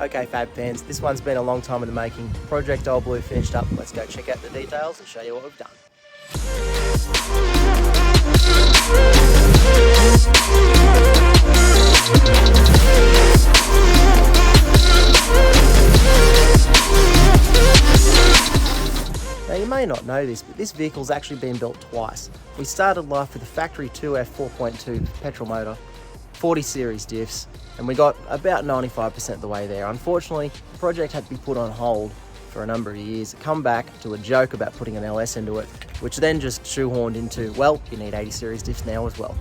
Okay, Fab fans, this one's been a long time in the making. Project Old Blue finished up. Let's go check out the details and show you what we've done. Now you may not know this, but this vehicle's actually been built twice. We started life with a factory 2F 4.2 petrol motor, 40 series diffs, and we got about 95% of the way there. Unfortunately, the project had to be put on hold for a number of years, come back to a joke about putting an LS into it, which then just shoehorned into, well, you need 80 series diffs now as well.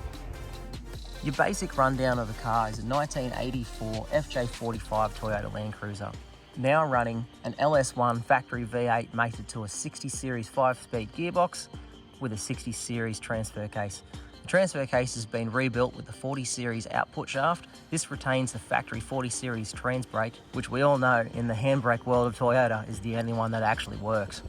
Your basic rundown of the car is a 1984 FJ45 Toyota Land Cruiser, now running an LS1 factory V8 mated to a 60 series 5-speed gearbox with a 60 series transfer case. The transfer case has been rebuilt with the 40 series output shaft. This retains the factory 40 series trans brake, which we all know in the handbrake world of Toyota is the only one that actually works.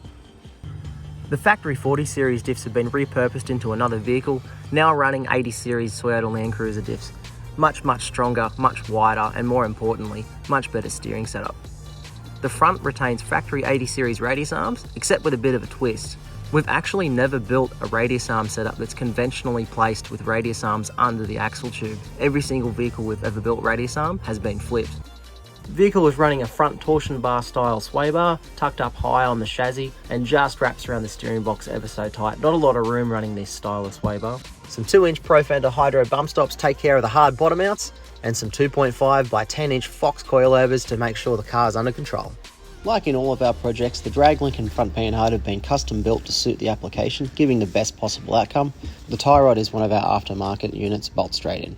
The factory 40 series diffs have been repurposed into another vehicle, now running 80 series Toyota Land Cruiser diffs. Much stronger, much wider, and more importantly, much better steering setup. The front retains factory 80 series radius arms, except with a bit of a twist. We've actually never built a radius arm setup that's conventionally placed with radius arms under the axle tube. Every single vehicle we've ever built radius arm has been flipped. The vehicle is running a front torsion bar style sway bar, tucked up high on the chassis, and just wraps around the steering box ever so tight. Not a lot of room running this style of sway bar. Some 2-inch Pro Fender Hydro bump stops take care of the hard bottom mounts, and some 2.5 by 10-inch Fox coilovers to make sure the car's under control. Like in all of our projects, the drag link and front panhard have been custom built to suit the application, giving the best possible outcome. The tie rod is one of our aftermarket units, bolt straight in.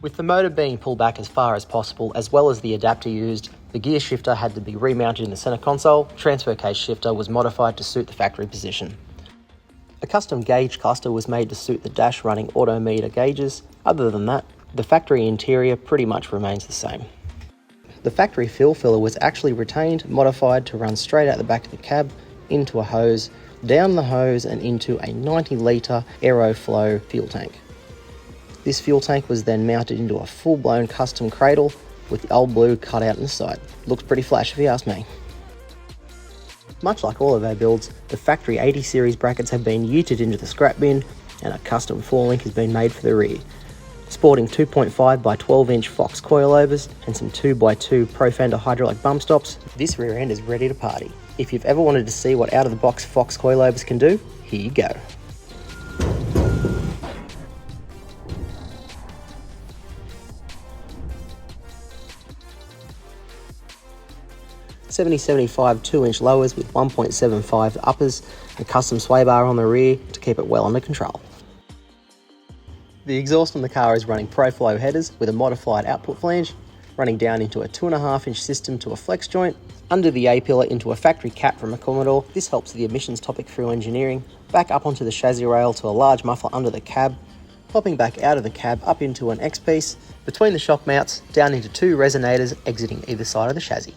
With the motor being pulled back as far as possible, as well as the adapter used, the gear shifter had to be remounted in the centre console. Transfer case shifter was modified to suit the factory position. A custom gauge cluster was made to suit the dash running autometer gauges. Other than that, the factory interior pretty much remains the same. The factory fuel filler was actually retained, modified to run straight out the back of the cab, into a hose, down the hose and into a 90 litre Aeroflow fuel tank. This fuel tank was then mounted into a full-blown custom cradle with the Old Blue cut out in the side. Looks pretty flash if you ask me. Much like all of our builds, the factory 80 series brackets have been yeeted into the scrap bin and a custom 4-link has been made for the rear. Sporting 2.5 by 12-inch Fox coilovers and some 2x2 Pro Fender hydraulic bump stops, this rear end is ready to party. If you've ever wanted to see what out-of-the-box Fox coilovers can do, here you go. .75 2-inch lowers with 1.75 uppers and custom sway bar on the rear to keep it well under control. The exhaust on the car is running ProFlow headers with a modified output flange, running down into a 2.5-inch system to a flex joint, under the A-pillar into a factory cap from a Commodore. This helps the emissions topic through engineering, back up onto the chassis rail to a large muffler under the cab, popping back out of the cab up into an X-piece, between the shock mounts, down into 2 resonators exiting either side of the chassis.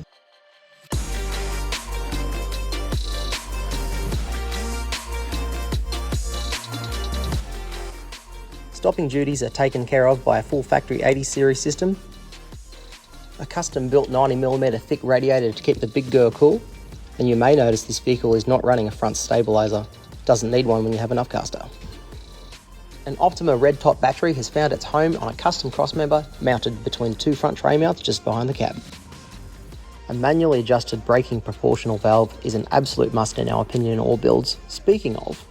Stopping duties are taken care of by a full factory 80 series system, a custom built 90mm thick radiator to keep the big girl cool, and you may notice this vehicle is not running a front stabiliser. Doesn't need one when you have an upcaster. An Optima red top battery has found its home on a custom crossmember mounted between 2 front tray mounts just behind the cab. A manually adjusted braking proportional valve is an absolute must in our opinion in all builds. Speaking of,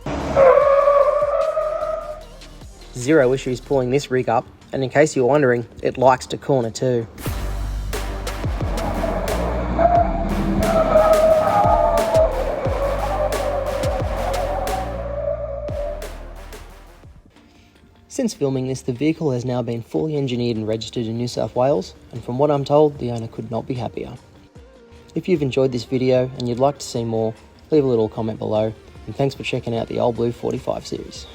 zero issues pulling this rig up, and in case you're wondering, it likes to corner too. Since filming this, the vehicle has now been fully engineered and registered in New South Wales, and from what I'm told, the owner could not be happier. If you've enjoyed this video and you'd like to see more, leave a little comment below, and thanks for checking out the Old Blue 45 series.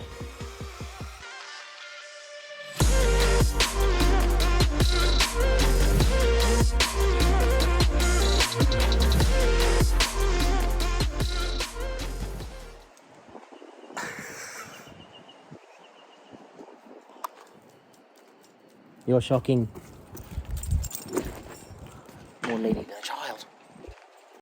You're shocking. more needy than a child.